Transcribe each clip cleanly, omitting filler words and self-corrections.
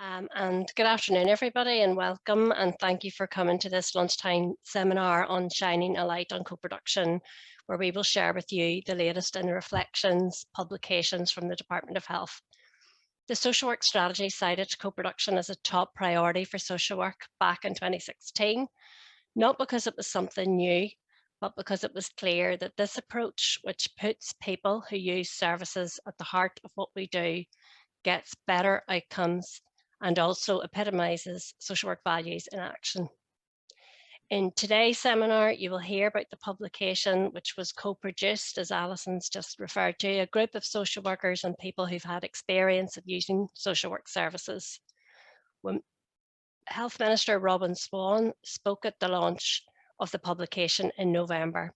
And good afternoon, everybody, and welcome. And thank you for coming to this lunchtime seminar on shining a light on co-production, where we will share with you the latest in reflections, publications from the Department of Health. The social work strategy cited co-production as a top priority for social work back in 2016, not because it was something new, but because it was clear that this approach, which puts people who use services at the heart of what we do, gets better outcomes and also epitomises social work values in action. In today's seminar, you will hear about the publication, which was co-produced, as Alison's just referred to, a group of social workers and people who've had experience of using social work services. When Health Minister Robin Swan spoke at the launch of the publication in November,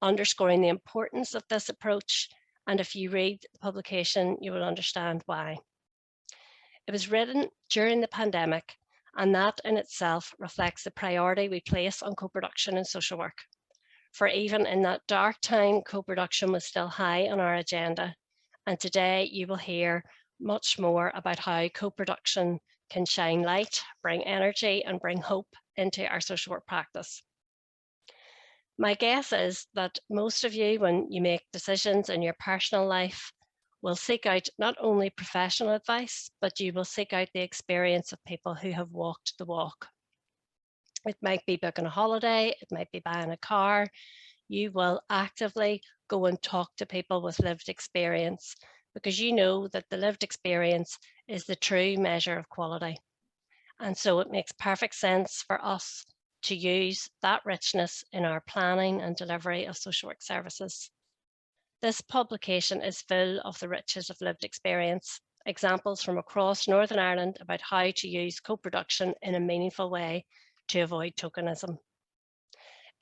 underscoring the importance of this approach, and if you read the publication, you will understand why. It was written during the pandemic, and that in itself reflects the priority we place on co-production in social work. For even in that dark time, co-production was still high on our agenda. And today you will hear much more about how co-production can shine light, bring energy, and bring hope into our social work practice. My guess is that most of you, when you make decisions in your personal life, will seek out not only professional advice, but you will seek out the experience of people who have walked the walk. It might be booking a holiday, it might be buying a car. You will actively go and talk to people with lived experience, because you know that the lived experience is the true measure of quality. And so it makes perfect sense for us to use that richness in our planning and delivery of social work services. This publication is full of the riches of lived experience, examples from across Northern Ireland about how to use co-production in a meaningful way to avoid tokenism.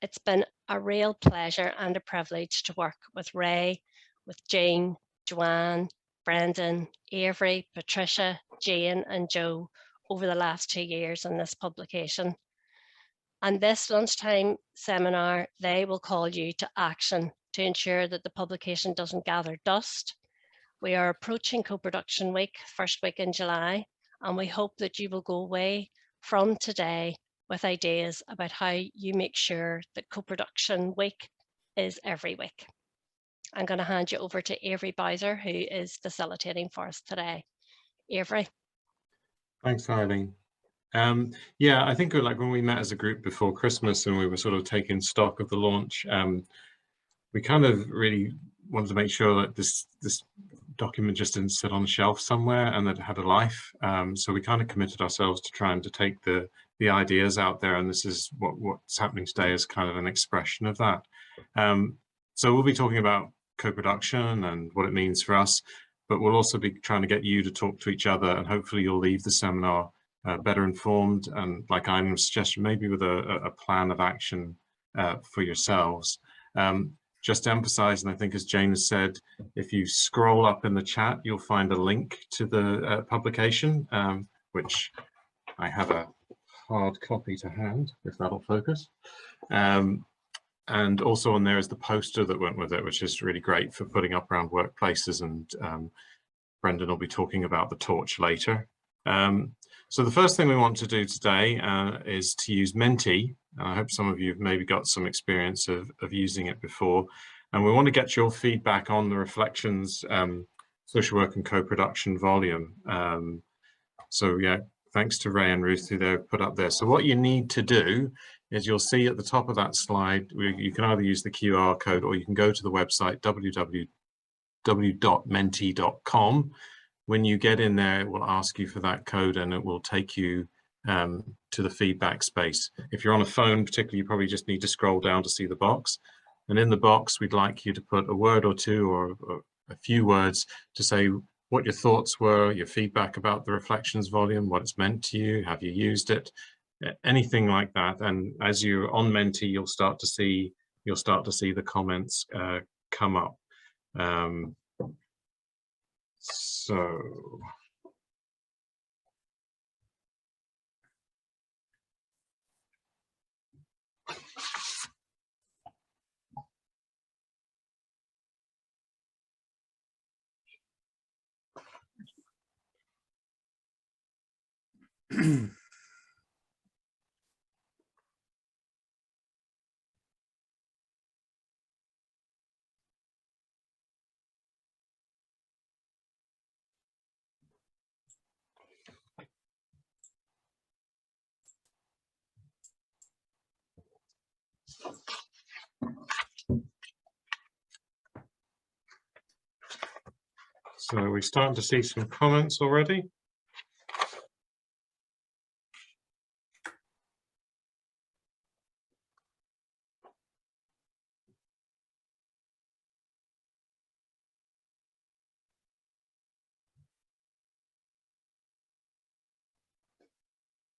It's been a real pleasure and a privilege to work with Ray, with Jane, Joanne, Brendan, Avery, Patricia, Jane and Joe over the last 2 years on this publication. And this lunchtime seminar, they will call you to action to ensure that the publication doesn't gather dust. We are approaching co-production week, first week in July, and we hope that you will go away from today with ideas about how you make sure that co-production week is every week. I'm going to hand you over to Avery Bowser, who is facilitating for us today. Avery. Thanks, Eileen. Yeah, I think like when we met as a group before Christmas and we were sort of taking stock of the launch, we kind of really wanted to make sure that this document just didn't sit on a shelf somewhere and that it had a life. So we kind of committed ourselves to trying to take the ideas out there, and this is what's happening today is kind of an expression of that. So we'll be talking about co-production and what it means for us, but we'll also be trying to get you to talk to each other, and hopefully you'll leave the seminar better informed and, like Eileen suggested, maybe with a plan of action for yourselves. Just to emphasize, and I think as Jane has said, if you scroll up in the chat, you'll find a link to the publication, which I have a hard copy to hand, if that'll focus. And also on there is the poster that went with it, which is really great for putting up around workplaces, and Brendan will be talking about the torch later. So the first thing we want to do today is to use Menti. I hope some of you have maybe got some experience of using it before. And we want to get your feedback on the reflections, social work and co-production volume. So yeah, thanks to Ray and Ruth who they've put up there. So what you need to do is you'll see at the top of that slide, you can either use the QR code or you can go to the website www.menti.com. When you get in there, it will ask you for that code and it will take you to the feedback space. If you're on a phone, particularly, you probably just need to scroll down to see the box. And in the box, we'd like you to put a word or two or a few words to say what your thoughts were, your feedback about the reflections volume, what it's meant to you, have you used it, anything like that. And as you're on Menti, you'll start to see the comments come up. So So we're starting to see some comments already.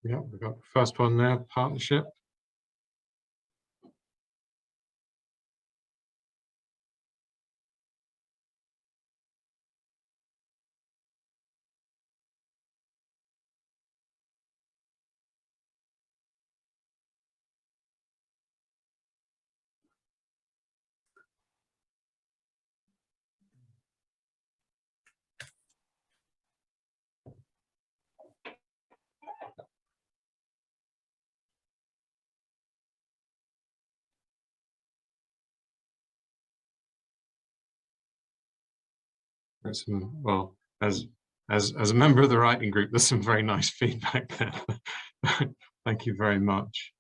Yeah, we've got the first one there, partnership. Well, as a member of the writing group, there's some very nice feedback there. Thank you very much.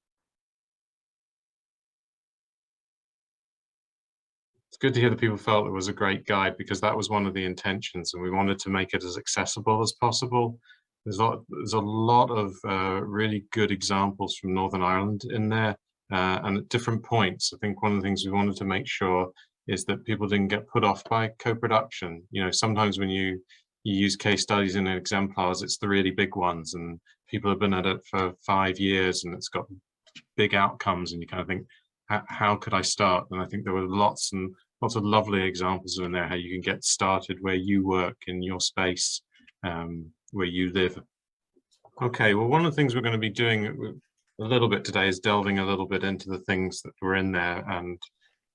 It's good to hear that people felt it was a great guide, because that was one of the intentions, and we wanted to make it as accessible as possible. There's a lot of really good examples from Northern Ireland in there, and at different points. I think one of the things we wanted to make sure is that people didn't get put off by co-production. You know, sometimes when you use case studies in exemplars, it's the really big ones, and people have been at it for 5 years, and it's got big outcomes, and you kind of think, how could I start? And I think there were lots of lovely examples in there, how you can get started where you work in your space, where you live. Okay, well, one of the things we're going to be doing a little bit today is delving a little bit into the things that were in there, and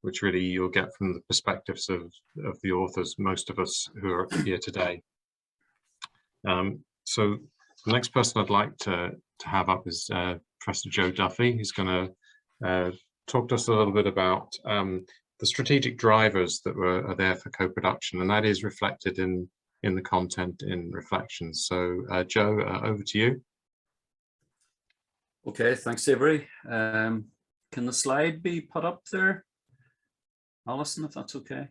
which really you'll get from the perspectives of the authors, most of us who are here today. So the next person I'd like to have up is Professor Joe Duffy. He's going to talk to us a little bit about the strategic drivers that are there for co-production, and that is reflected in the content in Reflections. So Joe, over to you. Okay, thanks, Avery. Can the slide be put up there, Alison, if that's okay? I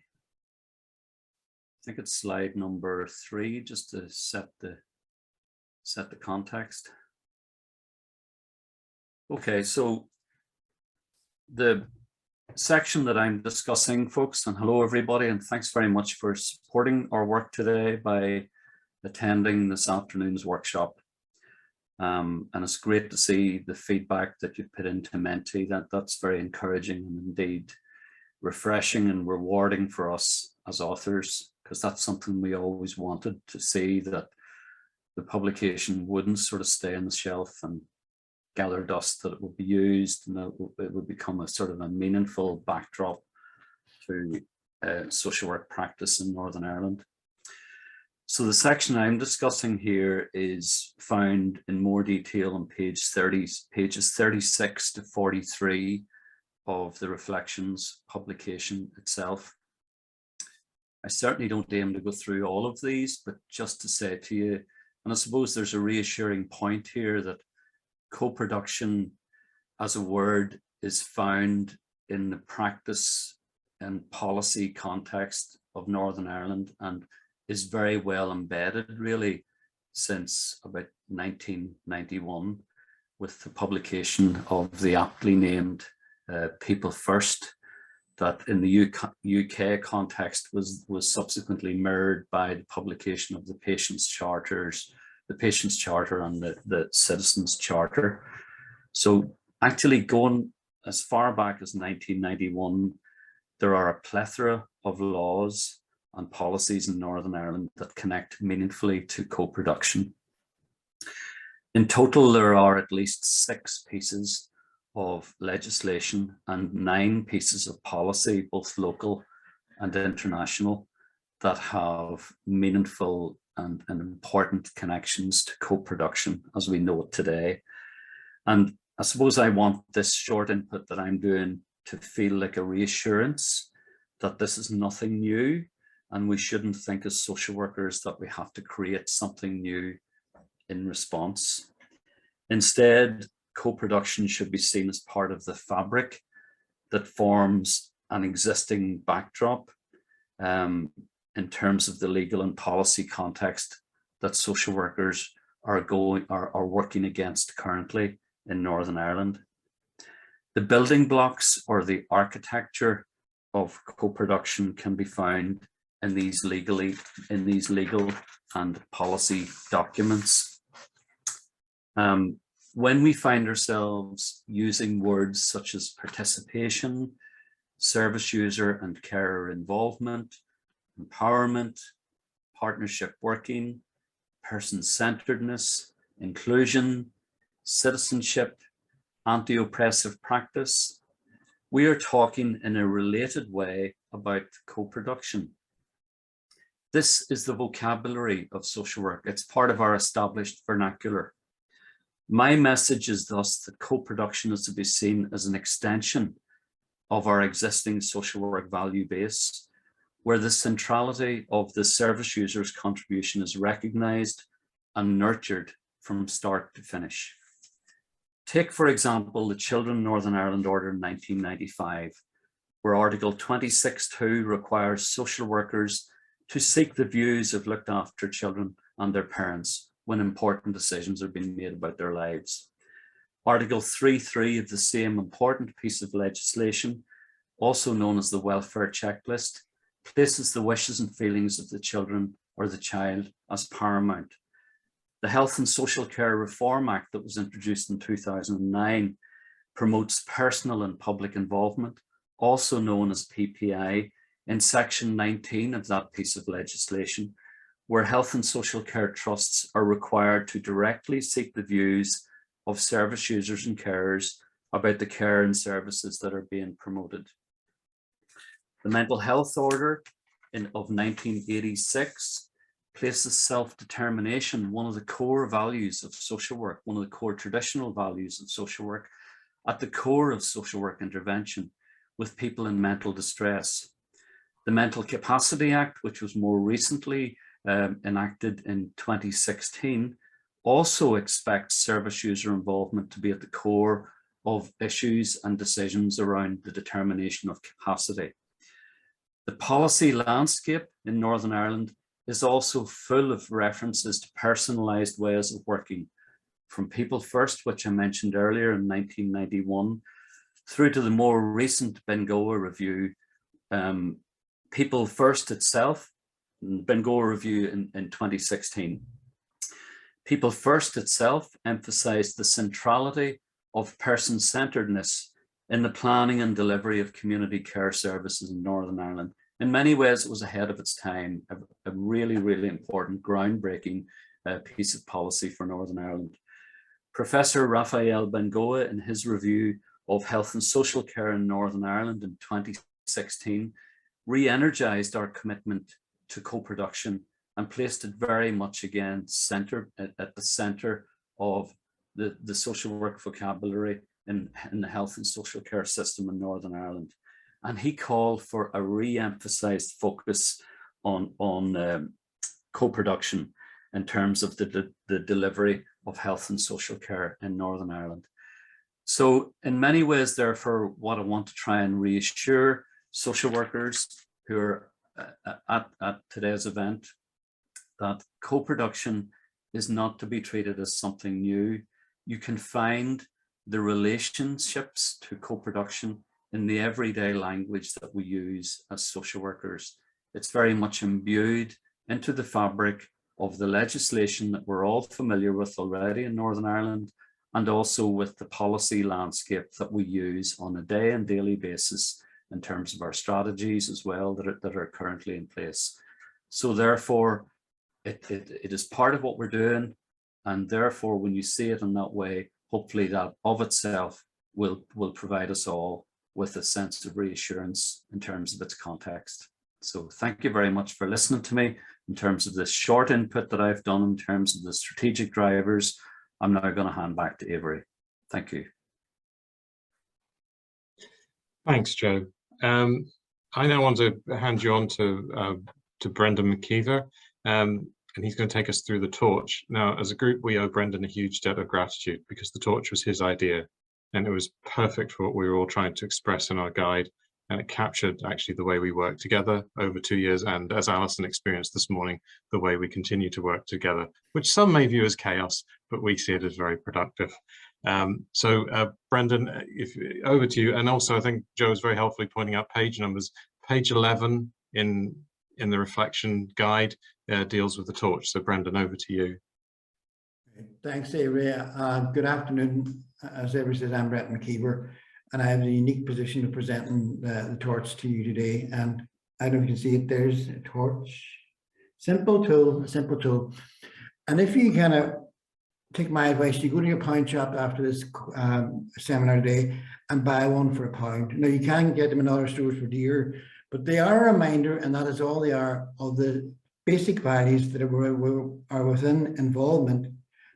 think it's slide number 3, just to set the context. Okay, so the section that I'm discussing, folks, and hello everybody, and thanks very much for supporting our work today by attending this afternoon's workshop. And it's great to see the feedback that you put into Menti. That's very encouraging and indeed refreshing and rewarding for us as authors, because that's something we always wanted to see, that the publication wouldn't sort of stay on the shelf and gather dust, that it would be used, and it would become a sort of a meaningful backdrop to social work practice in Northern Ireland. So the section I'm discussing here is found in more detail on pages 36 to 43 of the Reflections publication itself. I certainly don't aim to go through all of these, but just to say to you, and I suppose there's a reassuring point here, that co-production as a word is found in the practice and policy context of Northern Ireland, and is very well embedded really since about 1991 with the publication of the aptly named People First, that in the UK context was subsequently mirrored by the publication of the Patients Charter and the Citizens Charter. So actually going as far back as 1991, there are a plethora of laws and policies in Northern Ireland that connect meaningfully to co-production. In total, there are at least 6 pieces of legislation and 9 pieces of policy, both local and international, that have meaningful and important connections to co-production as we know it today. And I suppose I want this short input that I'm doing to feel like a reassurance that this is nothing new, and we shouldn't think as social workers that we have to create something new in response. Instead, co-production should be seen as part of the fabric that forms an existing backdrop in terms of the legal and policy context that social workers are working against currently in Northern Ireland. The building blocks or the architecture of co-production can be found in these legal and policy documents. When we find ourselves using words such as participation, service user and carer involvement, empowerment, partnership working, person-centeredness, inclusion, citizenship, anti-oppressive practice, we are talking in a related way about co-production. This is the vocabulary of social work. It's part of our established vernacular. My message is thus that co-production is to be seen as an extension of our existing social work value base, where the centrality of the service user's contribution is recognised and nurtured from start to finish. Take, for example, the Children Northern Ireland Order in 1995, where Article 26.2 requires social workers to seek the views of looked after children and their parents when important decisions are being made about their lives. Article 3.3 of the same important piece of legislation, also known as the Welfare Checklist, places the wishes and feelings of the children or the child as paramount. The Health and Social Care Reform Act that was introduced in 2009 promotes personal and public involvement, also known as PPI, in section 19 of that piece of legislation, where health and social care trusts are required to directly seek the views of service users and carers about the care and services that are being promoted. The Mental Health Order of 1986 places self-determination, one of the core values of social work, one of the core traditional values of social work, at the core of social work intervention with people in mental distress. The Mental Capacity Act, which was more recently enacted in 2016, also expects service user involvement to be at the core of issues and decisions around the determination of capacity. The policy landscape in Northern Ireland is also full of references to personalised ways of working, from People First, which I mentioned earlier in 1991, through to the more recent Bengoa review, People First itself, Bengoa review in 2016. People First itself emphasised the centrality of person-centeredness in the planning and delivery of community care services in Northern Ireland. In many ways, it was ahead of its time, a really, really important, groundbreaking piece of policy for Northern Ireland. Professor Raphael Bengoa, in his review of health and social care in Northern Ireland in 2016, re-energised our commitment to co-production and placed it very much again at the centre of the social work vocabulary in the health and social care system in Northern Ireland. And he called for a re-emphasised focus on co-production in terms of the delivery of health and social care in Northern Ireland. So in many ways, therefore, what I want to try and reassure social workers who are at today's event, that co-production is not to be treated as something new. You can find the relationships to co-production in the everyday language that we use as social workers. It's very much imbued into the fabric of the legislation that we're all familiar with already in Northern Ireland, and also with the policy landscape that we use on a day and daily basis in terms of our strategies as well that are currently in place. So therefore, it is part of what we're doing, and therefore when you see it in that way, hopefully that of itself will provide us all with a sense of reassurance in terms of its context. So thank you very much for listening to me in terms of this short input that I've done in terms of the strategic drivers. I'm now going to hand back to Avery. Thank you. Thanks, Joe. I now want to hand you on to Brendan McKeever, and he's going to take us through the torch. Now, as a group, we owe Brendan a huge debt of gratitude because the torch was his idea, and it was perfect for what we were all trying to express in our guide, and it captured actually the way we work together over 2 years, and as Alison experienced this morning, the way we continue to work together, which some may view as chaos, but we see it as very productive. Brendan, over to you. And also, I think Joe was very helpfully pointing out page numbers. Page 11 in the reflection guide deals with the torch. So Brendan, over to you. Thanks, Avery. Good afternoon. As Avery says, I'm Brendan McKeever, and I have the unique position of presenting the torch to you today. And I don't know if you can see it, there's a torch. Simple tool, a simple tool. And if you kind of take my advice, you go to your pound shop after this seminar today and buy one for £1. Now, you can get them in other stores for dear, but they are a reminder, and that is all they are, of the basic values that are within involvement,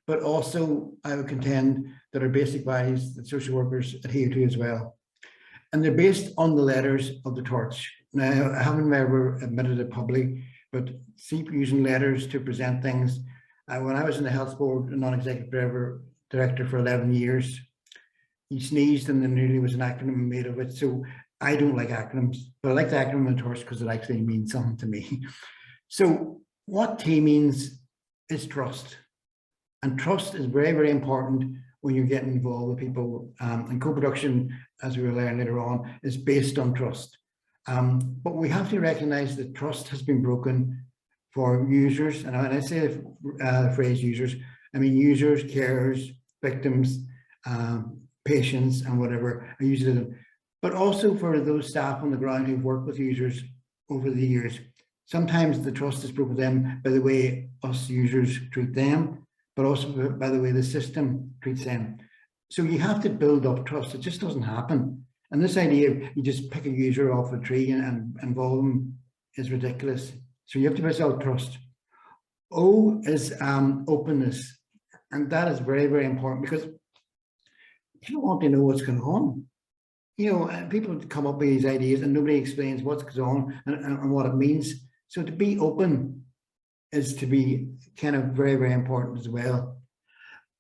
but also I would contend that are basic values that social workers adhere to as well. And they're based on the letters of the torch. Now, I haven't ever admitted it publicly, but keep using letters to present things. When I was in the health board, a non-executive director for 11 years, he sneezed and there nearly was an acronym made of it. So I don't like acronyms, but I like the acronym of the torch because it actually means something to me. So what T means is trust. And trust is very, very important when you're getting involved with people. And co-production, as we will learn later on, is based on trust. But we have to recognize that trust has been broken for users. And when I say the phrase users, I mean users, carers, victims, patients, and whatever are users. But also for those staff on the ground who've worked with users over the years. Sometimes the trust is broken them by the way us users treat them, but also by the way the system treats them. So you have to build up trust. It just doesn't happen. And this idea of you just pick a user off a tree and involve them is ridiculous. So you have to build trust. O is openness. And that is very, very important because you don't want to know what's going on. You know, people come up with these ideas and nobody explains what's going on and what it means. So to be open is to be kind of very, very important as well.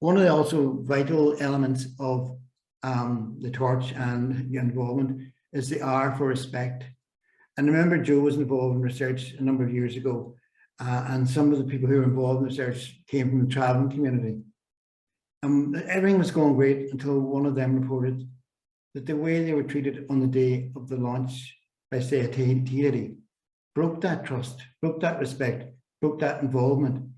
One of the also vital elements of the torch and your involvement is the R for respect. And remember, Joe was involved in research a number of years ago, and some of the people who were involved in research came from the traveling community. Everything was going great until one of them reported that the way they were treated on the day of the launch by, say, a tea lady broke that trust, broke that respect, broke that involvement.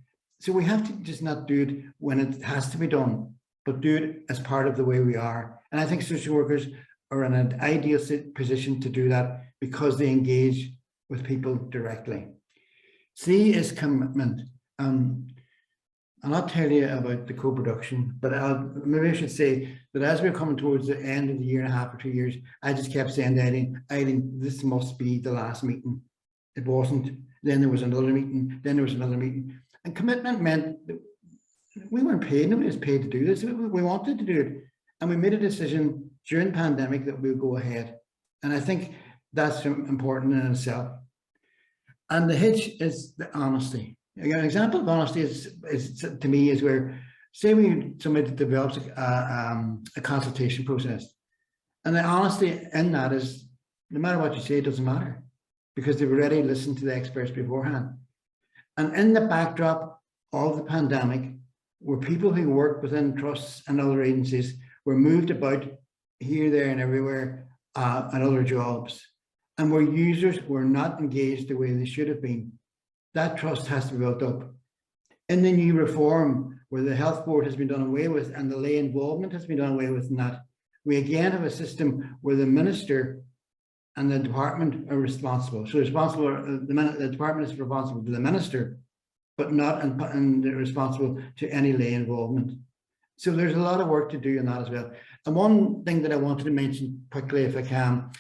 So we have to just not do it when it has to be done, but do it as part of the way we are. And I think social workers are in an ideal position to do that because they engage with people directly. C is commitment. I'll not tell you about the co-production, but maybe I should say that as we're coming towards the end of the year and a half or 2 years, I just kept saying to Eileen, this must be the last meeting. It wasn't. Then there was another meeting. Then there was another meeting. And commitment meant that we weren't paid. Nobody was paid to do this. We wanted to do it. And we made a decision during the pandemic that we would go ahead. And I think that's important in itself. And the hitch is the honesty. An example of honesty is to me is where, say somebody develops a consultation process. And the honesty in that is, no matter what you say, it doesn't matter. Because they've already listened to the experts beforehand. And in the backdrop of the pandemic, where people who work within trusts and other agencies were moved about here, there, and everywhere and other jobs, and where users were not engaged the way they should have been, that trust has to be built up. In the new reform, where the health board has been done away with and the lay involvement has been done away with in that, we again have a system where the minister and the department are responsible. So the department is responsible to the minister, but not and responsible to any lay involvement. So there's a lot of work to do in that as well. And one thing that I wanted to mention quickly, if I can,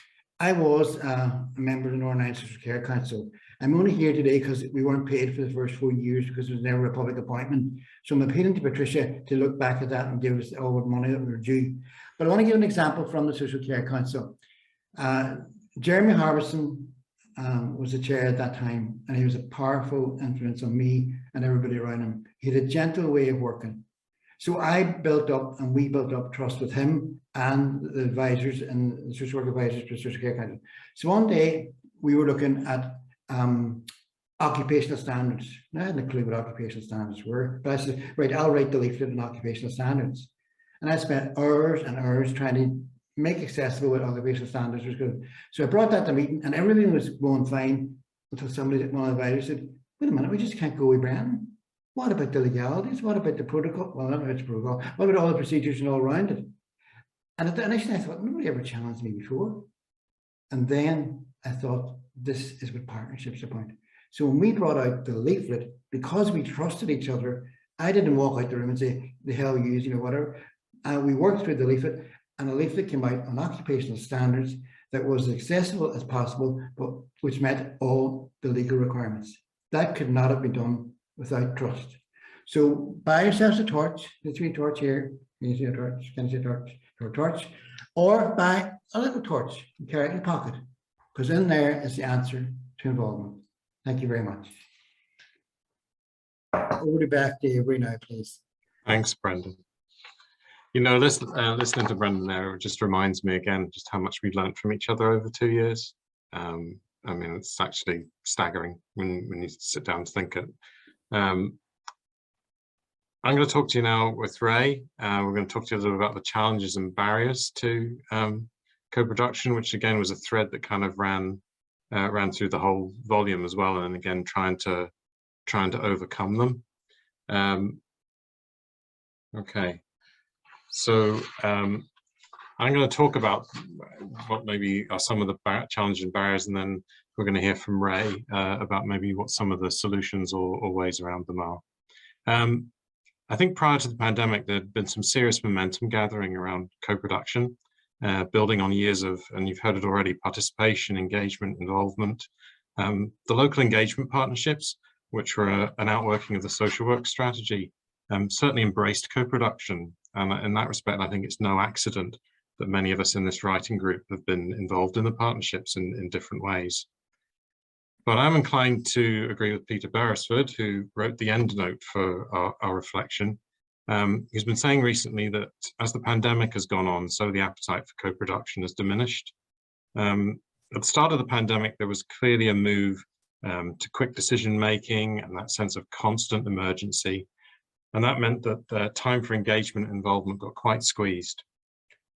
I was a member of the Northern Ireland Social Care Council. I'm only here today because we weren't paid for the first 4 years because there was never a public appointment. So I'm appealing to Patricia to look back at that and give us all the money that we were due. But I want to give an example from the Social Care Council. Jeremy Harbison was the chair at that time, and he was a powerful influence on me and everybody around him. He had a gentle way of working. So I built up, and we built up trust with him and the advisors and the social work advisors to the Social Care Council. So one day we were looking at occupational standards. Now, I hadn't a clue what occupational standards were, but I said, right, I'll write the leaflet on occupational standards. And I spent hours and hours trying to make accessible what occupational standards was good. So I brought that to meeting, and everything was going fine until somebody, one of the advisors said, wait a minute, we just can't go with Brennan. What about the legalities? What about the protocol? Well, not about the protocol. What about all the procedures and all around it? And at the initially, I thought, nobody ever challenged me before. And then I thought, this is what partnerships are about. So when we brought out the leaflet, because we trusted each other, I didn't walk out the room and say, the hell you know, whatever. We worked through the leaflet, and the leaflet came out on occupational standards that was as accessible as possible, but which met all the legal requirements. That could not have been done without trust. So buy yourselves a torch, the three torch here, can you see a torch, can you see a torch, or a torch, or buy a little torch and carry it in your pocket, because in there is the answer to involvement. Thank you very much. Over to back to Avery now, please. Thanks, Brendan. You know, listening to Brendan there just reminds me again just how much we've learned from each other over 2 years. I mean, it's actually staggering when you sit down to think it. I'm going to talk to you now with Ray. We're going to talk to you a little about the challenges and barriers to co-production, which again was a thread that kind of ran through the whole volume as well, and again trying to overcome them. Okay, so I'm going to talk about what maybe are some of the challenges and barriers, and then we're going to hear from Ray about maybe what some of the solutions or ways around them are. I think prior to the pandemic, there had been some serious momentum gathering around co-production, building on years of, and you've heard it already, participation, engagement, involvement. The local engagement partnerships, which were an outworking of the social work strategy, certainly embraced co-production. And in that respect, I think it's no accident that many of us in this writing group have been involved in the partnerships in different ways. But I'm inclined to agree with Peter Beresford, who wrote the end note for our reflection. He's been saying recently that as the pandemic has gone on, so the appetite for co-production has diminished. At the start of the pandemic, there was clearly a move to quick decision-making and that sense of constant emergency. And that meant that the time for engagement and involvement got quite squeezed.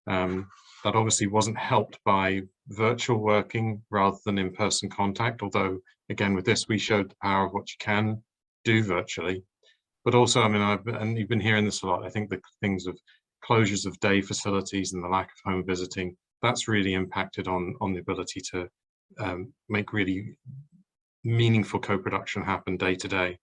That obviously wasn't helped by virtual working rather than in-person contact, although again with this we showed the power of what you can do virtually. But also, I mean, and you've been hearing this a lot, I think the things of closures of day facilities and the lack of home visiting, that's really impacted on the ability to make really meaningful co-production happen day to day.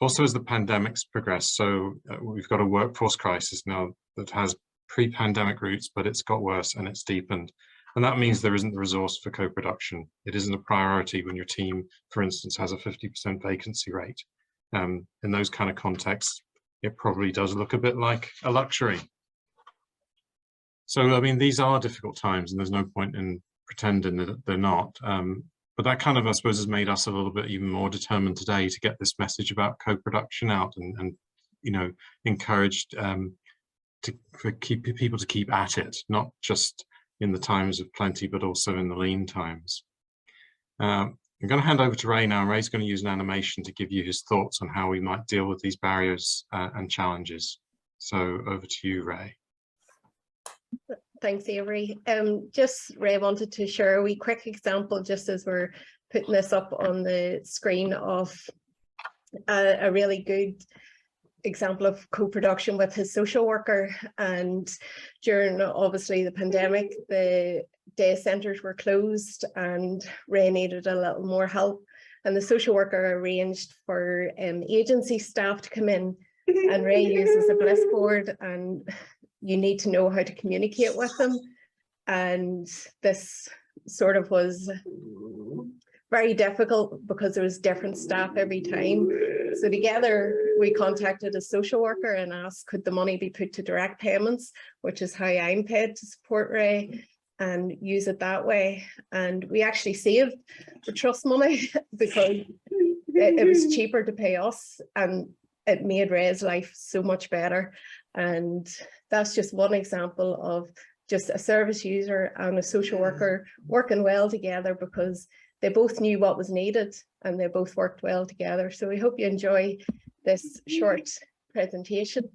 Also, as the pandemic's progressed, so we've got a workforce crisis now that has pre-pandemic roots, but it's got worse and it's deepened. And that means there isn't the resource for co-production. It isn't a priority when your team, for instance, has a 50% vacancy rate. In those kind of contexts, it probably does look a bit like a luxury. So, I mean, these are difficult times and there's no point in pretending that they're not. But that kind of, I suppose, has made us a little bit even more determined today to get this message about co-production out and you know, encouraged for people to keep at it, not just in the times of plenty, but also in the lean times. I'm going to hand over to Ray now. Ray's going to use an animation to give you his thoughts on how we might deal with these barriers and challenges. So over to you, Ray. Thanks, Avery. Just Ray wanted to share a wee quick example, just as we're putting this up on the screen, of a really good example of co-production with his social worker. And during obviously the pandemic, the day centres were closed and Ray needed a little more help, and the social worker arranged for agency staff to come in, and Ray uses a bliss board, and you need to know how to communicate with them. And this sort of was very difficult because there was different staff every time. So together we contacted a social worker and asked, could the money be put to direct payments, which is how I'm paid to support Ray, and use it that way. And we actually saved the trust money because it was cheaper to pay us, and it made Ray's life so much better. And that's just one example of just a service user and a social worker working well together, because they both knew what was needed and they both worked well together. So we hope you enjoy this short presentation.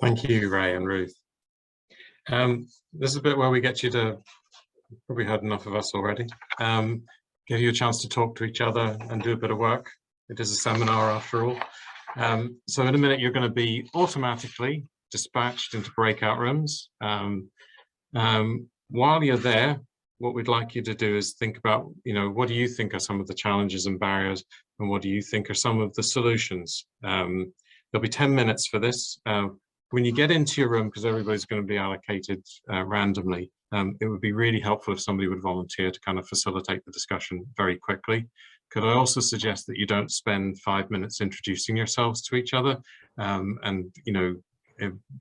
Thank you, Ray and Ruth. This is a bit where we get you to, probably heard enough of us already, give you a chance to talk to each other and do a bit of work. It is a seminar after all. So in a minute, you're going to be automatically dispatched into breakout rooms. While you're there, what we'd like you to do is think about, what do you think are some of the challenges and barriers, and what do you think are some of the solutions? There'll be 10 minutes for this. When you get into your room, because everybody's going to be allocated randomly, it would be really helpful if somebody would volunteer to kind of facilitate the discussion very quickly. Could I also suggest that you don't spend 5 minutes introducing yourselves to each other, and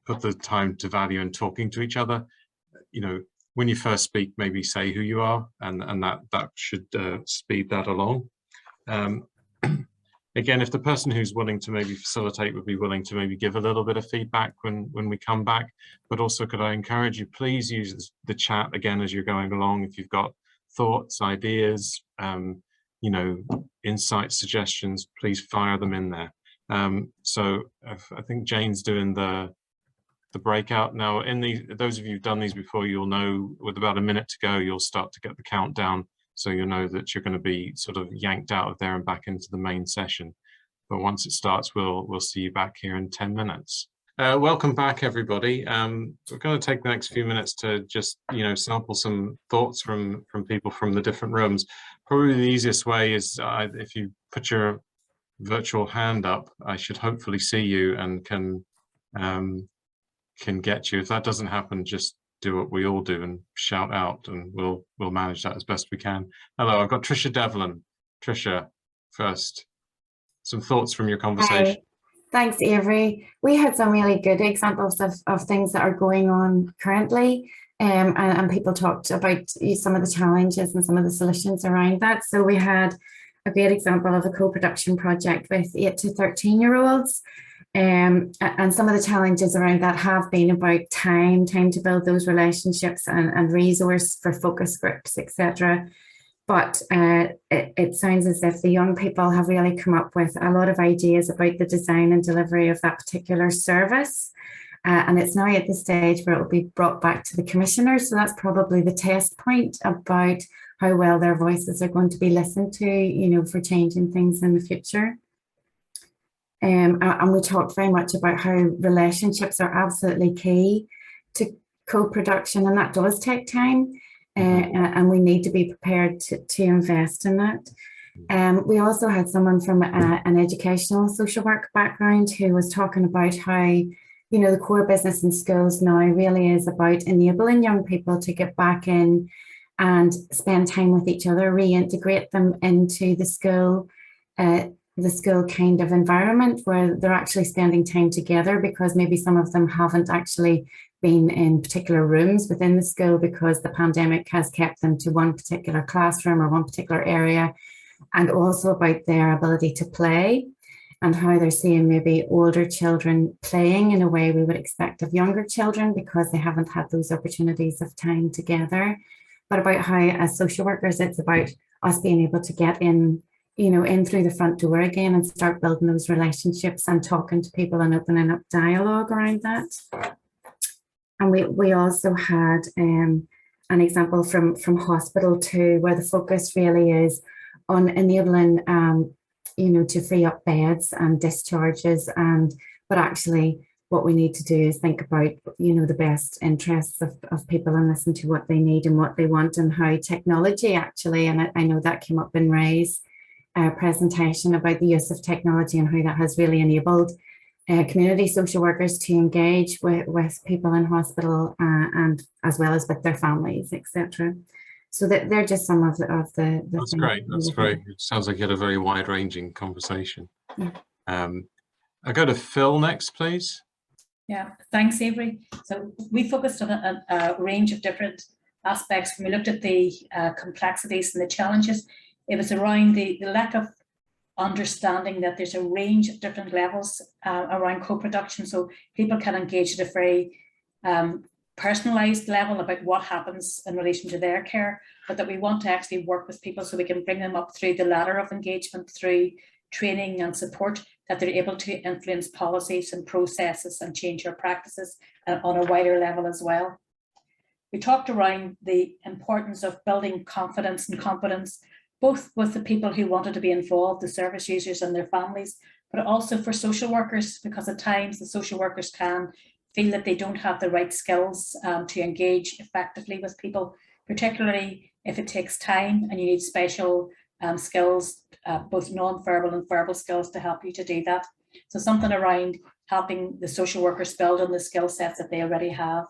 put the time to value in talking to each other. When you first speak, maybe say who you are, and that should speed that along. Again, if the person who's willing to maybe facilitate would be willing to maybe give a little bit of feedback when we come back, but also could I encourage you, please use the chat again as you're going along. If you've got thoughts, ideas, insights, suggestions, please fire them in there. So I think Jane's doing the breakout now. Those of you who've done these before, you'll know with about a minute to go, you'll start to get the countdown. So you'll know that you're going to be sort of yanked out of there and back into the main session. But once it starts, we'll see you back here in 10 minutes. Welcome back, everybody. We're going to take the next few minutes to just, sample some thoughts from people from the different rooms. Probably the easiest way is if you put your virtual hand up, I should hopefully see you and can get you. If that doesn't happen, just do what we all do and shout out, and we'll manage that as best we can. Hello, I've got Trisha Devlin. Trisha, first, some thoughts from your conversation. Hi. Thanks, Avery. We had some really good examples of things that are going on currently, and people talked about some of the challenges and some of the solutions around that. So we had a great example of a co-production project with 8 to 13-year-olds. And some of the challenges around that have been about time to build those relationships and resource for focus groups, etc. But it sounds as if the young people have really come up with a lot of ideas about the design and delivery of that particular service. And it's now at the stage where it will be brought back to the commissioners. So that's probably the test point about how well their voices are going to be listened to, for changing things in the future. And we talked very much about how relationships are absolutely key to co-production, and that does take time, and we need to be prepared to invest in that. We also had someone from an educational social work background who was talking about how, you know, the core business in schools now really is about enabling young people to get back in and spend time with each other, reintegrate them into the school kind of environment where they're actually spending time together, because maybe some of them haven't actually been in particular rooms within the school because the pandemic has kept them to one particular classroom or one particular area, and also about their ability to play and how they're seeing maybe older children playing in a way we would expect of younger children because they haven't had those opportunities of time together. But about how as social workers, it's about us being able to get in, you know, in through the front door again and start building those relationships and talking to people and opening up dialogue around that. And we also had an example from hospital too, where the focus really is on enabling, you know, to free up beds and discharges, but actually what we need to do is think about, you know, the best interests of people and listen to what they need and what they want, and how technology actually, and I know that came up in Ray's presentation about the use of technology and how that has really enabled community social workers to engage with people in hospital and as well as with their families, etc. So that they're just some of the That's great. That's great. It sounds like you had a very wide-ranging conversation. Yeah. I'll go to Phil next, please. Yeah, thanks, Avery. So we focused on a range of different aspects. When we looked at the complexities and the challenges, it was around the lack of understanding that there's a range of different levels around co-production, so people can engage at a very personalized level about what happens in relation to their care, but that we want to actually work with people so we can bring them up through the ladder of engagement through training and support, that they're able to influence policies and processes and change our practices on a wider level as well. We talked around the importance of building confidence and competence, both with the people who wanted to be involved, the service users and their families, but also for social workers, because at times the social workers can feel that they don't have the right skills to engage effectively with people, particularly if it takes time and you need special skills, both non-verbal and verbal skills to help you to do that. So something around helping the social workers build on the skill sets that they already have.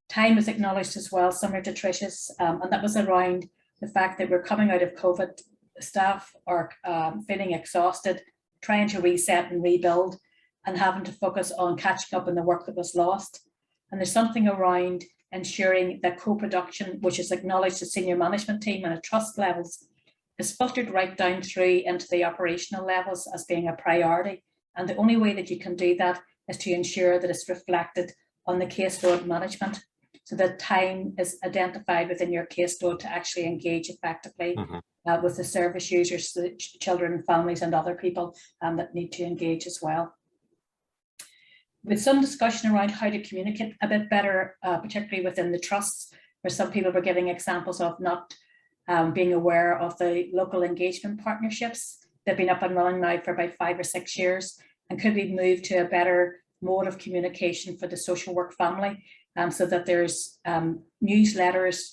Time is acknowledged as well, similar to Trish's, and that was around the fact that we're coming out of COVID, staff are feeling exhausted, trying to reset and rebuild and having to focus on catching up on the work that was lost. And there's something around ensuring that co-production, which is acknowledged at senior management team and at trust levels, is filtered right down through into the operational levels as being a priority. And the only way that you can do that is to ensure that it's reflected on the caseload management, so that time is identified within your caseload to actually engage effectively with the service users, the children and families and other people that need to engage as well. With some discussion around how to communicate a bit better, particularly within the trusts, where some people were giving examples of not being aware of the local engagement partnerships. They've been up and running now for about 5 or 6 years, and could we move to a better mode of communication for the social work family, so that there's newsletters,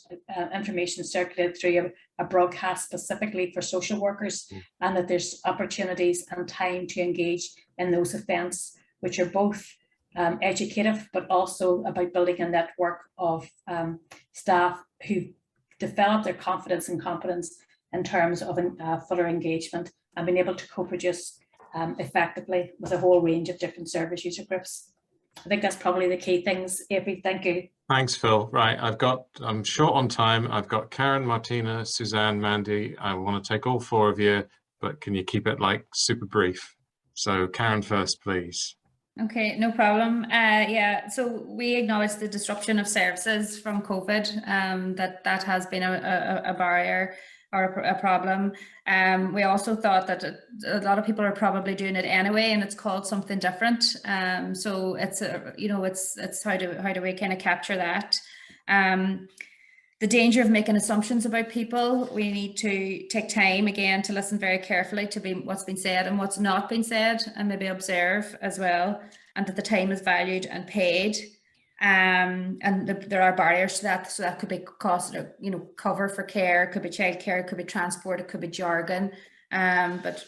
information circulated through a broadcast specifically for social workers, and that there's opportunities and time to engage in those events, which are both educative, but also about building a network of staff who develop their confidence and competence in terms of fuller engagement and being able to co-produce effectively with a whole range of different service user groups. I think that's probably the key things. Avery, thank you. Thanks, Phil. Right, I'm short on time. I've got Karen, Martina, Suzanne, Mandy. I want to take all 4 of you, but can you keep it like super brief? So Karen first, please. Okay, no problem. Yeah, so we acknowledge the disruption of services from COVID, that has been a barrier or a problem. We also thought that a lot of people are probably doing it anyway, and it's called something different. So it's it's how do we kind of capture that? The danger of making assumptions about people. We need to take time again to listen very carefully to what's been said and what's not been said, and maybe observe as well, and that the time is valued and paid. And there are barriers to that. So that could be cost, cover for care, it could be childcare, it could be transport, it could be jargon. But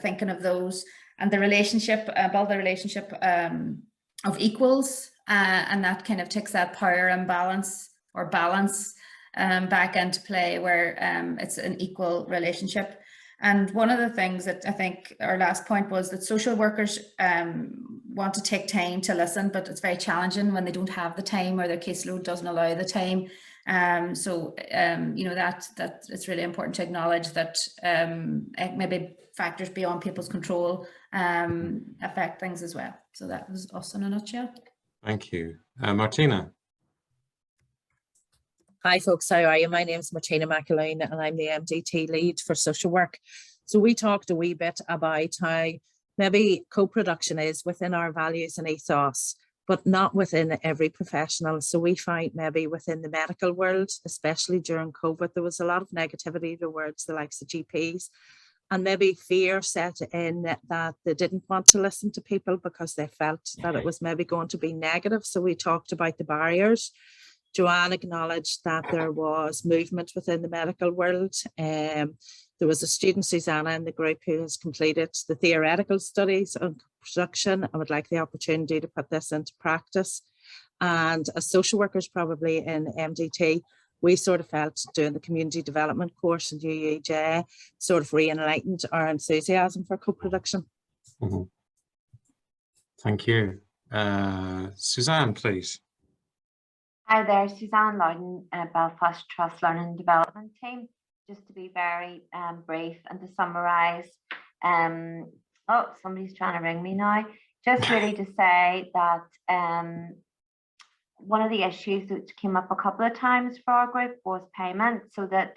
thinking of those and the relationship, build the relationship of equals, and that kind of takes that power imbalance or balance back into play, where it's an equal relationship. And one of the things that I think our last point was that social workers want to take time to listen, but it's very challenging when they don't have the time or their caseload doesn't allow the time. That it's really important to acknowledge that maybe factors beyond people's control affect things as well. So that was us in a nutshell. Thank you. Martina. Hi folks, how are you? My name is Martina McAloon and I'm the MDT lead for social work. So we talked a wee bit about how maybe co-production is within our values and ethos, but not within every professional. So we find maybe within the medical world, especially during COVID, there was a lot of negativity towards the likes of GPs, and maybe fear set in that they didn't want to listen to people because they felt that it was maybe going to be negative. So we talked about the barriers. Joanne acknowledged that there was movement within the medical world. There was a student, Susanna, in the group who has completed the theoretical studies on production and would like the opportunity to put this into practice. And as social workers, probably in MDT, we sort of felt doing the community development course in UUJ sort of re-enlightened our enthusiasm for co-production. Mm-hmm. Thank you. Suzanne, please. Hi there, Suzanne Loudon, Belfast Trust Learning Development Team. Just to be very brief and to summarise, oh, somebody's trying to ring me now. Just really to say that one of the issues that came up a couple of times for our group was payment, so that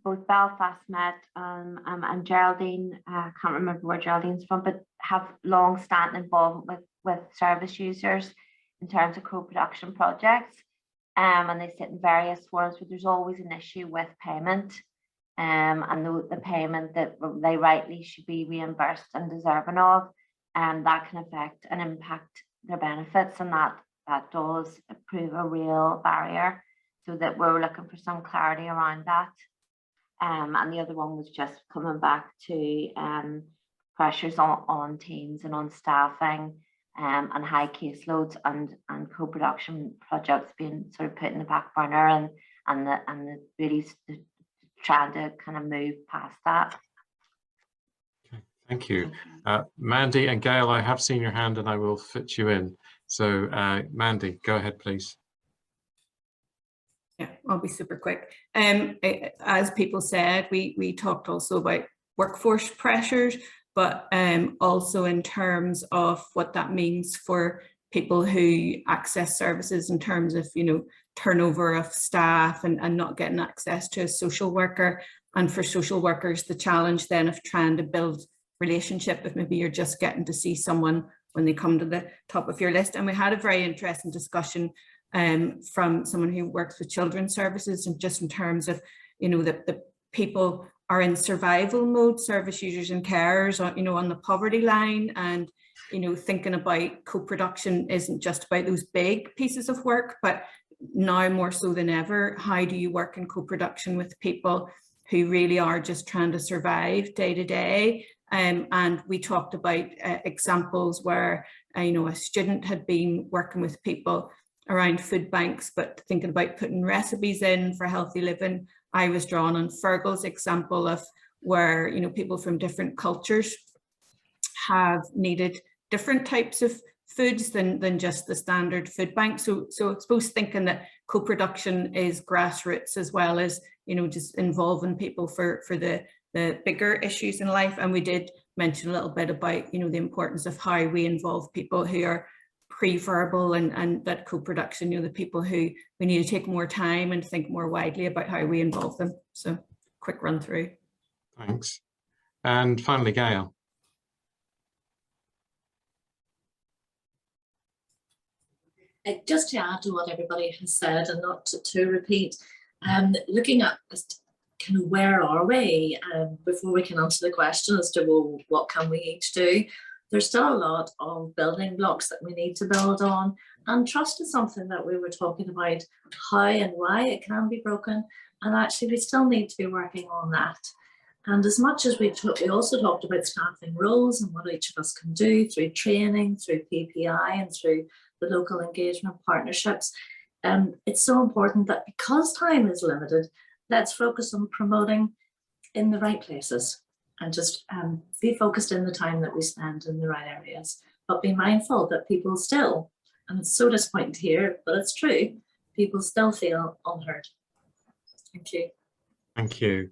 both Belfast Met and Geraldine, I can't remember where Geraldine's from, but have long-standing involvement with service users in terms of co-production projects, and they sit in various forums, but there's always an issue with payment, and the payment that they rightly should be reimbursed and deserving of, and that can affect and impact their benefits, and that does prove a real barrier, so that we're looking for some clarity around that. And the other one was just coming back to pressures on teams and on staffing, and high caseloads and co-production projects being sort of put in the back burner, and the really trying to kind of move past that. Okay, thank you. Mandy and Gail, I have seen your hand and I will fit you in. So Mandy, go ahead, please. Yeah, I'll be super quick. As people said, we talked also about workforce pressures, but also in terms of what that means for people who access services in terms of, turnover of staff and not getting access to a social worker. And for social workers, the challenge then of trying to build relationship, if maybe you're just getting to see someone when they come to the top of your list. And we had a very interesting discussion from someone who works with children's services, and just in terms of, the people are in survival mode, service users and carers, on the poverty line, and thinking about co-production isn't just about those big pieces of work, but now more so than ever, how do you work in co-production with people who really are just trying to survive day to day? And we talked about examples where a student had been working with people around food banks, but thinking about putting recipes in for healthy living. I was drawn on Fergal's example of where people from different cultures have needed different types of foods than just the standard food bank. So I suppose thinking that co-production is grassroots as well as just involving people for the bigger issues in life. And we did mention a little bit about the importance of how we involve people who are pre-verbal and that co-production, the people who we need to take more time and think more widely about how we involve them. So quick run through. Thanks. And finally, Gail. Just to add to what everybody has said and not to repeat, looking at kind of where are we before we can answer the question as to, well, what can we each do? There's still a lot of building blocks that we need to build on, And trust is something that we were talking about, how and why it can be broken. And actually, we still need to be working on that. And as much as we also talked about staffing roles and what each of us can do through training, through PPI, and through the local engagement partnerships, it's so important that because time is limited, let's focus on promoting in the right places and just be focused in the time that we spend in the right areas. But be mindful that people still, and it's so disappointing to hear, but it's true, people still feel unheard. Thank you. Thank you.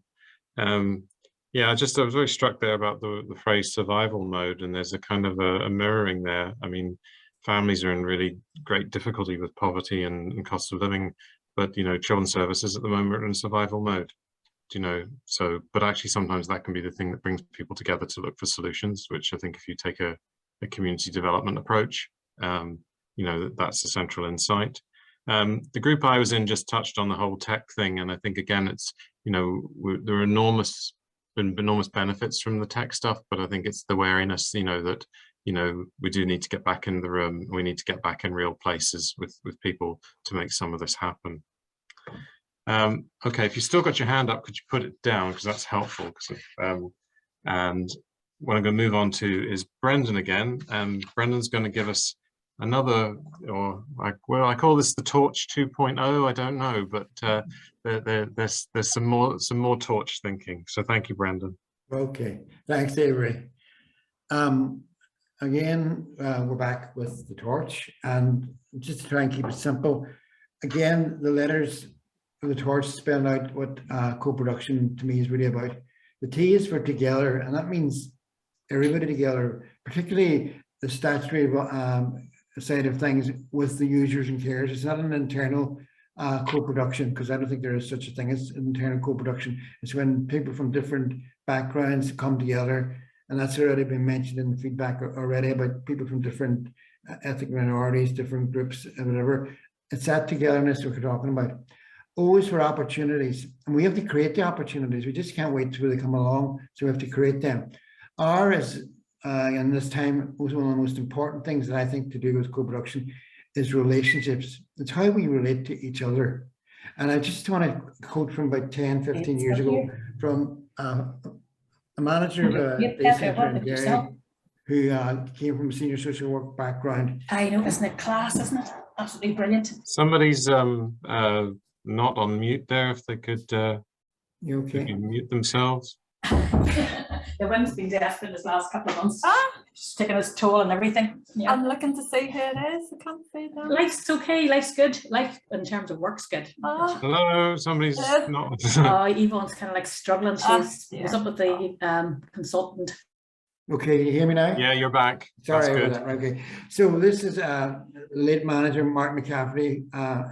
Yeah, I was very struck there about the phrase survival mode, and there's a kind of a mirroring there. I mean, families are in really great difficulty with poverty and cost of living, but children's services at the moment are in survival mode. But actually sometimes that can be the thing that brings people together to look for solutions, which I think if you take a community development approach, that's the central insight. The group I was in just touched on the whole tech thing, and I think again it's there are enormous benefits from the tech stuff, but I think it's the wariness that we do need to get back in the room. We need to get back in real places with people to make some of this happen. Okay, if you still got your hand up, could you put it down, because that's helpful. And what I'm going to move on to is Brendan again, and Brendan's going to give us another, I call this the torch 2.0. I don't know, but there's some more torch thinking. So thank you, Brendan. Okay, thanks, Avery. Again, we're back with the torch, and just to try and keep it simple, again, the letters for the torch spell out what co-production to me is really about. The T is for together, and that means everybody together, particularly the statutory side of things with the users and carers. It's not an internal co-production, because I don't think there is such a thing as internal co-production. It's when people from different backgrounds come together, and that's already been mentioned in the feedback already about people from different ethnic minorities, different groups, and whatever. It's that togetherness we're talking about. Always for opportunities, and we have to create the opportunities. We just can't wait till they come along, so we have to create them. R is, and this time was one of the most important things that I think to do with co-production is relationships. It's how we relate to each other. And I just want to quote from about 10, 15 years ago from a manager of a day centre in Derry who came from a senior social work background. I know, isn't it class, isn't it? Absolutely brilliant. Somebody's not on mute there, if they could you okay? Mute themselves. The wind's been desperate this last couple of months. She's taking its toll and everything. Yeah. I'm looking to see who it is. I can't see them. Life's okay. Life's good. Life in terms of work's good. Hello, somebody's not. Yvonne's kind of like struggling. She's was up with the consultant. Okay, can you hear me now? Yeah, you're back. Sorry about that. Okay, so this is lead manager Mark McCaffrey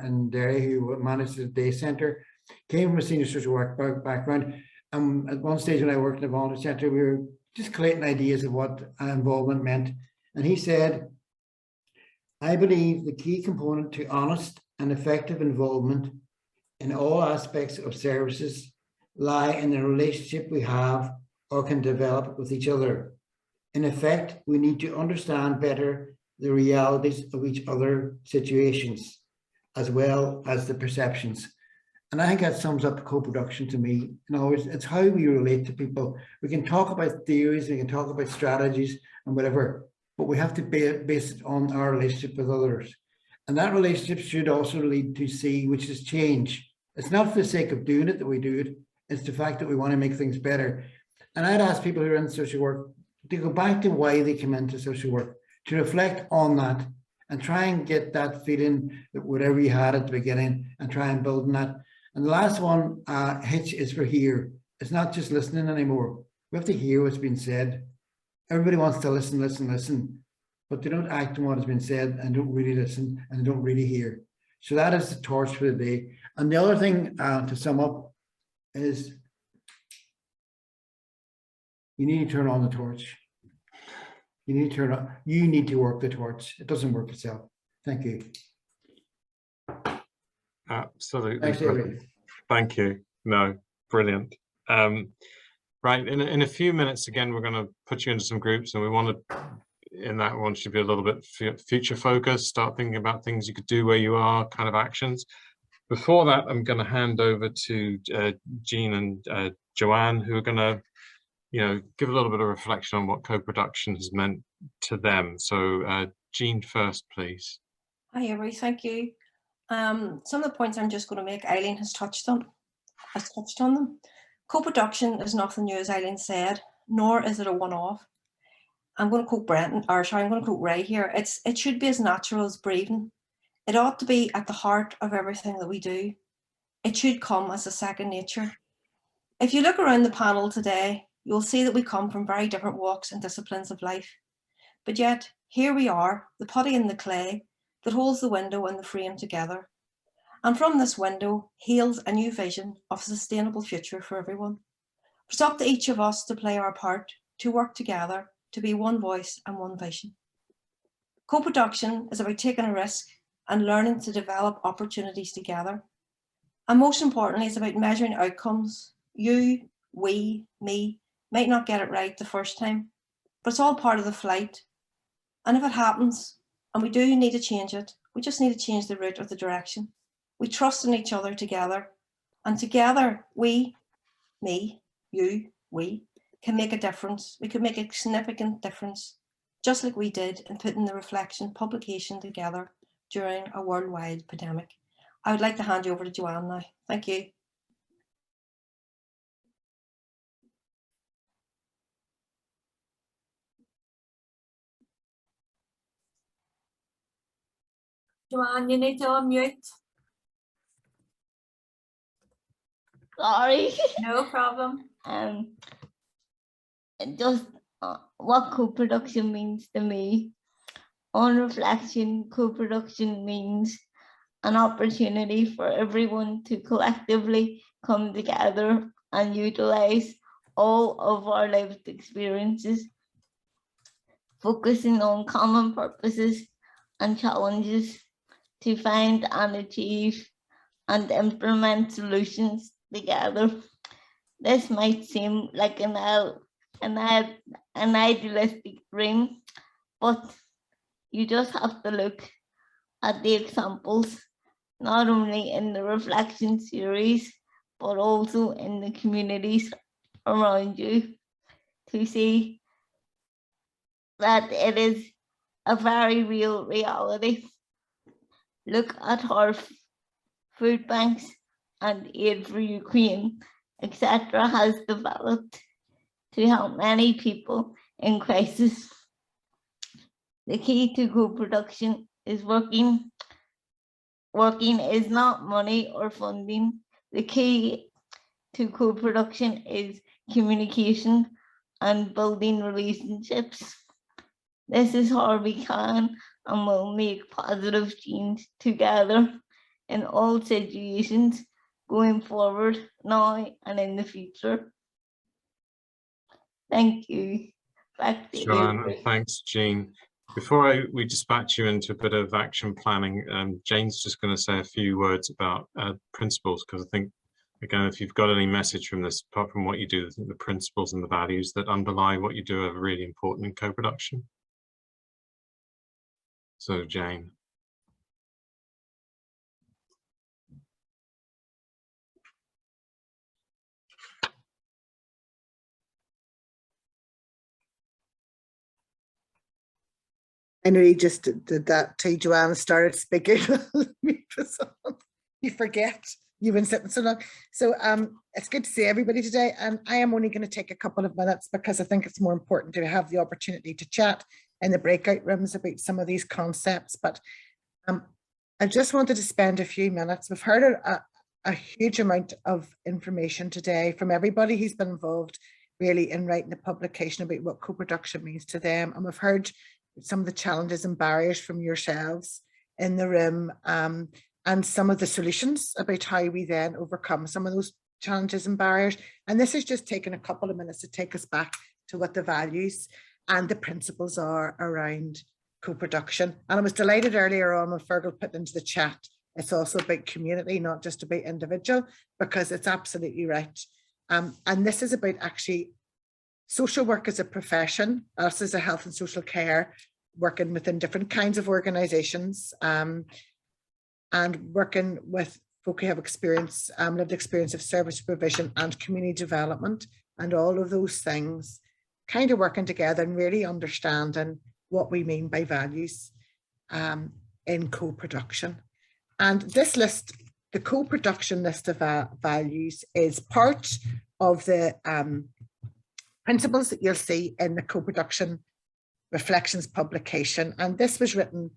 in Derry, who manages the day centre. Came from a senior social work background. At one stage when I worked in a volunteer centre, we were just collating ideas of what involvement meant. And he said, I believe the key component to honest and effective involvement in all aspects of services lie in the relationship we have or can develop with each other. In effect, we need to understand better the realities of each other's situations, as well as the perceptions. And I think that sums up co-production to me. It's how we relate to people. We can talk about theories, we can talk about strategies and whatever, but we have to base it on our relationship with others. And that relationship should also lead to C, which is change. It's not for the sake of doing it that we do it. It's the fact that we want to make things better. And I'd ask people who are in social work to go back to why they come into social work, to reflect on that and try and get that feeling that whatever you had at the beginning and try and build on that. And the last one, H, is for hear. It's not just listening anymore. We have to hear what's been said. Everybody wants to listen, but they don't act on what has been said and don't really listen and don't really hear. So that is the torch for the day. And the other thing to sum up is you need to turn on the torch. You need to turn on, you need to work the torch. It doesn't work itself. Thank you. Absolutely. Thanks, thank you. No, brilliant. Right, in a few minutes again, we're going to put you into some groups, and we want to in that one should be a little bit future focused, start thinking about things you could do where you are, kind of actions. Before that, I'm going to hand over to Jean and Joanne, who are going to, give a little bit of reflection on what co-production has meant to them. So Jean first, please. Hi, Avery, thank you. Some of the points I'm just going to make, Eileen has touched on them. Co-production is nothing new, as Eileen said, nor is it a one-off. I'm going to quote Ray here. It should be as natural as breathing. It ought to be at the heart of everything that we do. It should come as a second nature. If you look around the panel today, you'll see that we come from very different walks and disciplines of life. But yet, here we are, the putty and the clay that holds the window and the frame together. And from this window hails a new vision of a sustainable future for everyone. It's up to each of us to play our part, to work together, to be one voice and one vision. Co-production is about taking a risk and learning to develop opportunities together. And most importantly, it's about measuring outcomes. You, we, me, might not get it right the first time, but it's all part of the flight. And if it happens, and we do need to change it, we just need to change the route or the direction. We trust in each other together, and together, we, me, you, we, can make a difference. We could make a significant difference, just like we did in putting the reflection publication together during a worldwide pandemic. I would like to hand you over to Joanne now. Thank you. Joanne, you need to unmute. Sorry. No problem. Just what co-production means to me. On reflection, co-production means an opportunity for everyone to collectively come together and utilize all of our lived experiences, focusing on common purposes and challenges to find and achieve and implement solutions together. This might seem like an idealistic dream, but you just have to look at the examples, not only in the reflection series, but also in the communities around you, to see that it is a very real reality. Look at our food banks and aid for Ukraine, etc., has developed to help many people in crisis. The key to co-production is working. Working is not money or funding. The key to co-production is communication and building relationships. This is how we can and will make positive change together in all situations going forward now and in the future. Thank you. Back to you. Thanks, Jean. Before we dispatch you into a bit of action planning, Jane's just going to say a few words about principles, because I think, again, if you've got any message from this, apart from what you do, I think the principles and the values that underlie what you do are really important in co-production. So, Jane. I know you just did that till Joanne started speaking. You forget, you've been sitting so long. So it's good to see everybody today. And I am only going to take a couple of minutes because I think it's more important to have the opportunity to chat in the breakout rooms about some of these concepts. But I just wanted to spend a few minutes. We've heard a huge amount of information today from everybody who's been involved really in writing the publication about what co-production means to them. And we've heard some of the challenges and barriers from yourselves in the room, and some of the solutions about how we then overcome some of those challenges and barriers. And this has just taken a couple of minutes to take us back to what the values and the principles are around co-production. And I was delighted earlier on when Fergal put into the chat, it's also about community, not just about individual, because it's absolutely right. And this is about actually social work as a profession, us as a health and social care, working within different kinds of organisations, and working with folk who have experience, lived experience of service provision and community development, and all of those things, kind of working together and really understanding what we mean by values in co-production. And this list, the co-production list of values, is part of the principles that you'll see in the co-production reflections publication. And this was written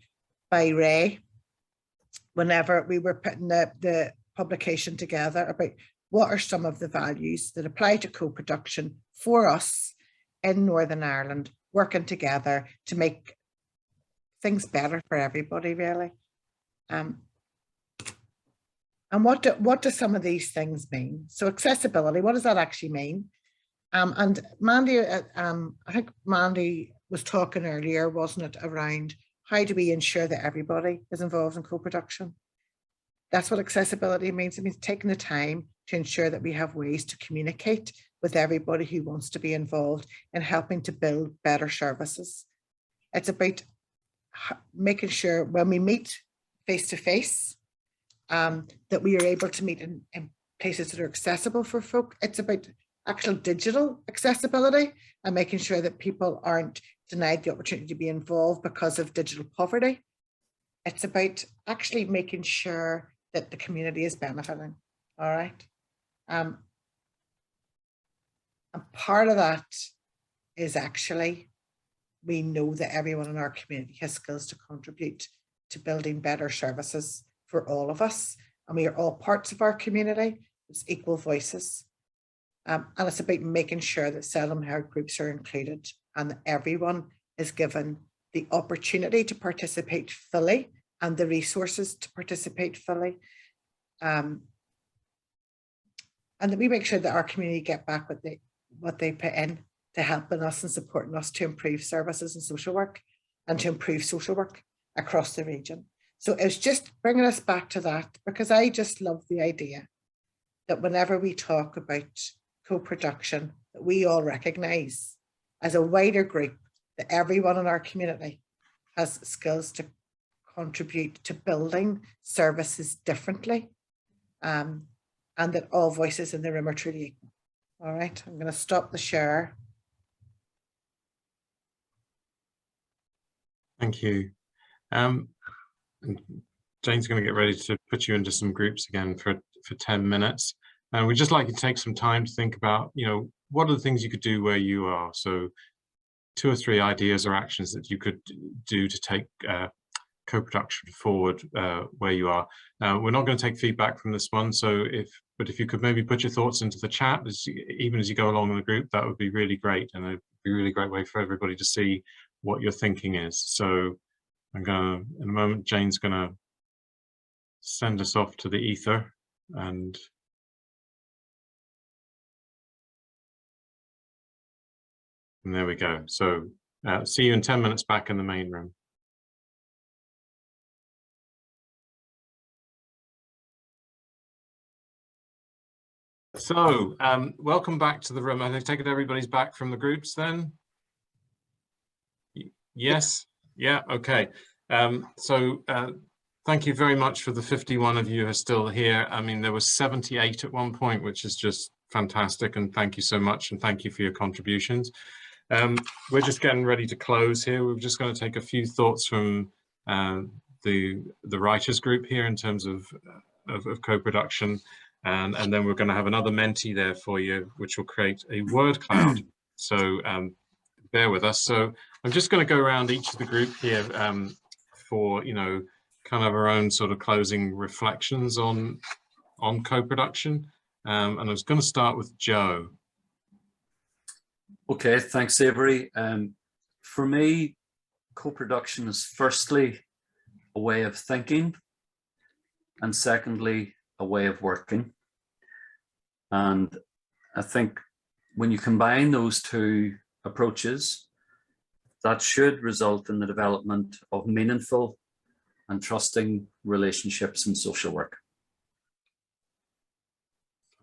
by Ray whenever we were putting the publication together about what are some of the values that apply to co-production for us in Northern Ireland, working together to make things better for everybody, really. And what do some of these things mean? So accessibility, what does that actually mean? And Mandy, I think Mandy was talking earlier, wasn't it, around how do we ensure that everybody is involved in co-production? That's what accessibility means. It means taking the time to ensure that we have ways to communicate with everybody who wants to be involved in helping to build better services. It's about making sure when we meet face to face, that we are able to meet in places that are accessible for folk. It's about actual digital accessibility and making sure that people aren't denied the opportunity to be involved because of digital poverty. It's about actually making sure that the community is benefiting, all right? And part of that is actually, we know that everyone in our community has skills to contribute to building better services for all of us. And we are all parts of our community, it's equal voices. And it's about making sure that seldom heard groups are included and that everyone is given the opportunity to participate fully and the resources to participate fully. And that we make sure that our community get back what they put in to helping us and supporting us to improve services and social work and to improve social work across the region. So it's just bringing us back to that, because I just love the idea that whenever we talk about co-production, that we all recognise as a wider group that everyone in our community has skills to contribute to building services differently, and that all voices in the room are truly equal. All right, I'm going to stop the share. Thank you. Jane's going to get ready to put you into some groups again for 10 minutes. And we'd just like you to take some time to think about, what are the things you could do where you are? So 2 or 3 ideas or actions that you could do to take co-production forward where you are. We're not going to take feedback from this one, but if you could maybe put your thoughts into the chat, even as you go along in the group, that would be really great, and it'd be a really great way for everybody to see what your thinking is. So I'm going to, in a moment, Jane's going to send us off to the ether, and there we go. So see you in 10 minutes back in the main room. So welcome back to the room. I take it everybody's back from the groups then? Yes? Yeah, okay. So thank you very much for the 51 of you who are still here. I mean, there was 78 at one point, which is just fantastic, and thank you so much, and thank you for your contributions. We're just getting ready to close here. We're just going to take a few thoughts from the writers group here in terms of co-production. And then we're going to have another Menti there for you, which will create a word cloud. So bear with us. So I'm just going to go around each of the group here for, kind of our own sort of closing reflections on co-production. And I was going to start with Joe. Okay, thanks, Avery. For me, co-production is firstly a way of thinking, and secondly, a way of working. And I think when you combine those 2 approaches, that should result in the development of meaningful and trusting relationships in social work.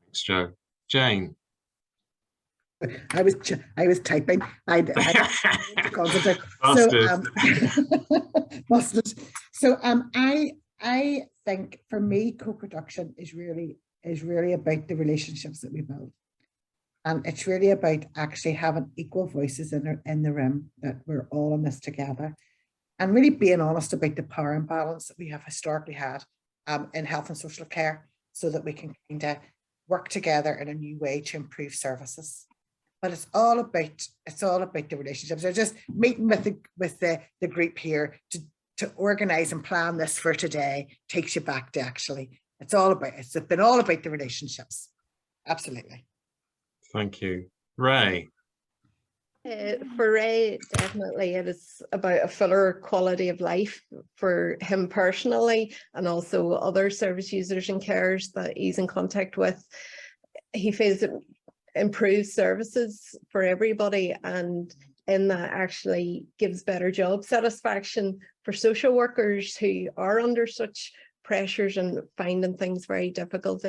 Thanks, Joe. Jane. I was typing. I to concentrate. Busted. So I think for me, co-production is really about the relationships that we build. And it's really about actually having equal voices in the room, that we're all in this together, and really being honest about the power imbalance that we have historically had in health and social care, so that we can kind of work together in a new way to improve services. But it's all about the relationships. So just meeting with the group here to organize and plan this for today takes you back to actually, it's been all about the relationships. Absolutely. Thank you. Ray. For Ray, definitely it is about a fuller quality of life for him personally, and also other service users and carers that he's in contact with. He feels it improves services for everybody, and in that actually gives better job satisfaction for social workers who are under such pressures and finding things very difficult,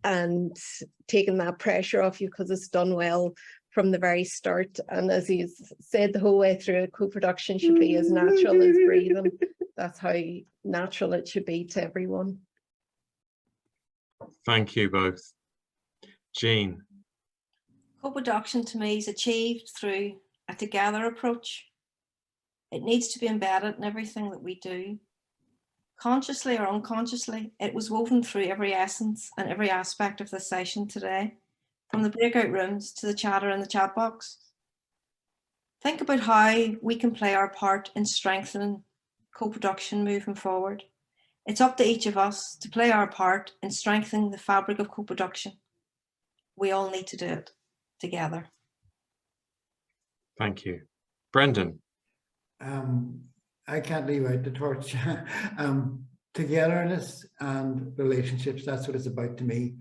and taking that pressure off you because it's done well from the very start. And as he's said the whole way through, co-production should be as natural as breathing. That's how natural it should be to everyone. Thank you both. Jean. Co-production to me is achieved through a together approach. It needs to be embedded in everything that we do. Consciously or unconsciously, it was woven through every essence and every aspect of this session today, from the breakout rooms to the chatter in the chat box. Think about how we can play our part in strengthening co-production moving forward. It's up to each of us to play our part in strengthening the fabric of co-production. We all need to do it together. Thank you. Brendan. I can't leave out the torch. Togetherness and relationships, that's what it's about to me.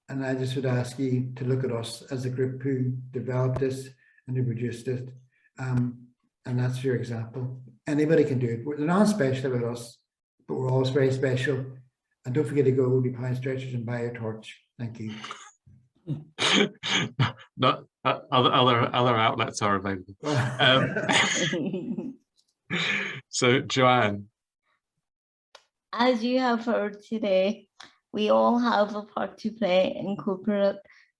And I just would ask you to look at us as a group who developed this and who produced it. And that's your example. Anybody can do it. They're not special about us, but we're always very special. And don't forget to go to Pine Stretchers and buy a torch. Thank you. Not other outlets are available. So Joanne. As you have heard today, we all have a part to play in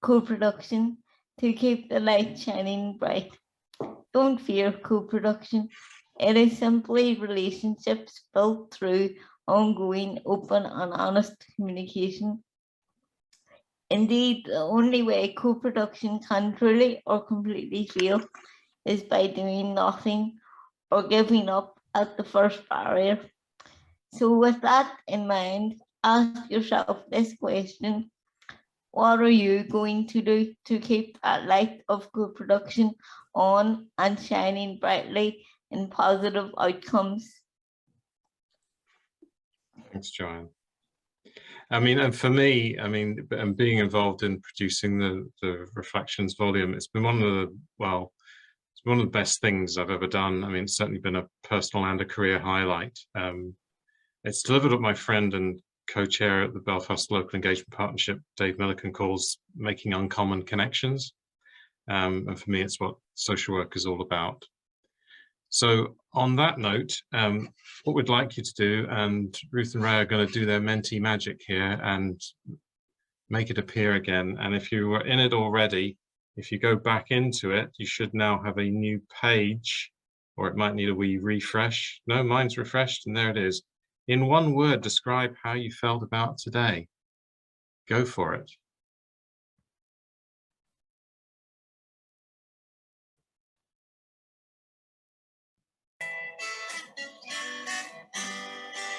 co-production to keep the light shining bright. Don't fear co-production. It is simply relationships built through ongoing, open and honest communication. Indeed, the only way co-production can truly or completely fail is by doing nothing or giving up at the first barrier. So with that in mind, ask yourself this question: what are you going to do to keep that light of co-production on and shining brightly in positive outcomes? Thanks, Joanne. I mean, and for me, I mean, and being involved in producing the Reflections volume, it's been one of the, well, it's one of the best things I've ever done. I mean, it's certainly been a personal and a career highlight. It's delivered what my friend and co-chair at the Belfast Local Engagement Partnership, Dave Milliken, calls making uncommon connections. And for me, it's what social work is all about. So on that note, what we'd like you to do, and Ruth and Ray are going to do their Menti magic here and make it appear again. And if you were in it already, if you go back into it, you should now have a new page, or it might need a wee refresh. No, mine's refreshed, and there it is. In one word, describe how you felt about today. Go for it.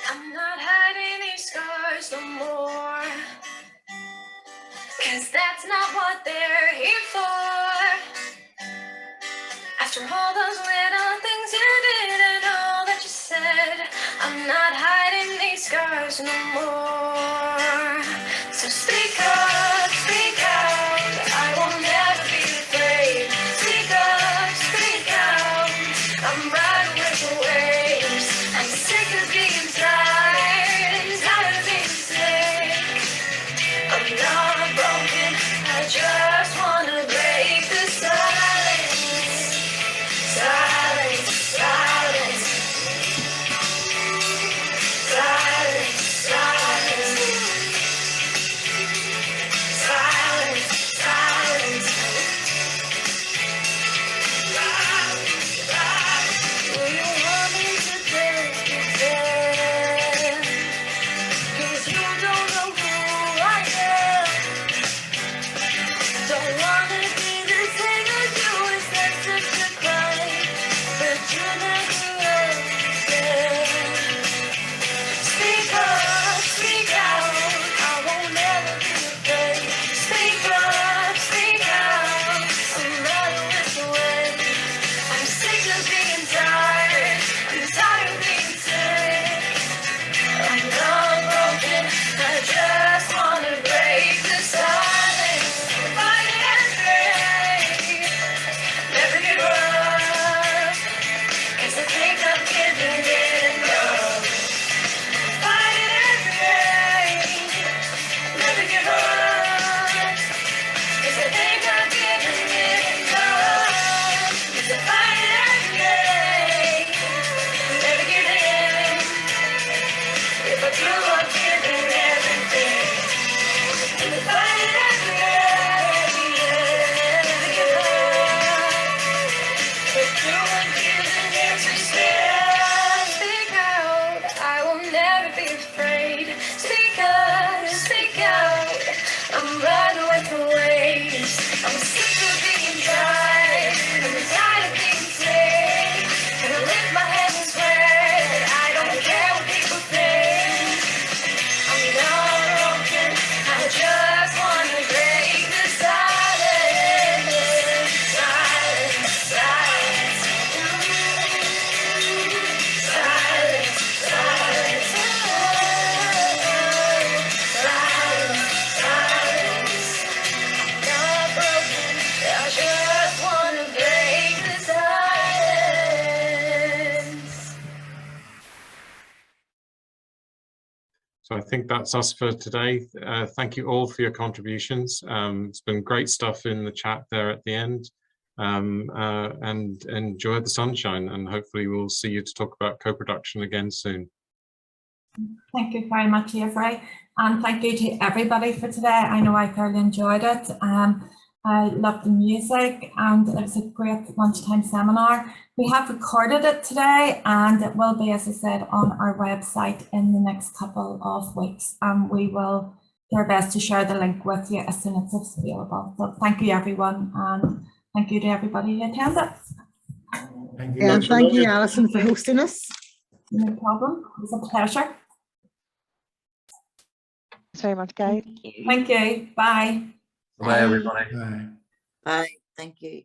I'm not hiding these scars no more, 'cause that's not what they're here for. After all those little things you did and all that you said, I'm not hiding these scars no more. So speak up, speak out, I will never be afraid. Speak up, speak out, I'm riding with the waves. I'm sick of being tired of being sick. I'm not broken, I just wanna be So I think that's us for today. Thank you all for your contributions. It's been great stuff in the chat there at the end. And enjoy the sunshine, and hopefully we'll see you to talk about co-production again soon. Thank you very much, Avery, and thank you to everybody for today. I know I thoroughly enjoyed it. I loved the music, and it was a great lunchtime seminar. We have recorded it today, and it will be, as I said, on our website in the next couple of weeks. We will do our best to share the link with you as soon as it's available. So thank you, everyone, and thank you to everybody who attended. Thank you. Yeah, and thank you, Alison, for hosting us. No problem. It was a pleasure. Thanks very much, guys. Thank you. Bye. Bye, everybody. Bye. Bye. Thank you.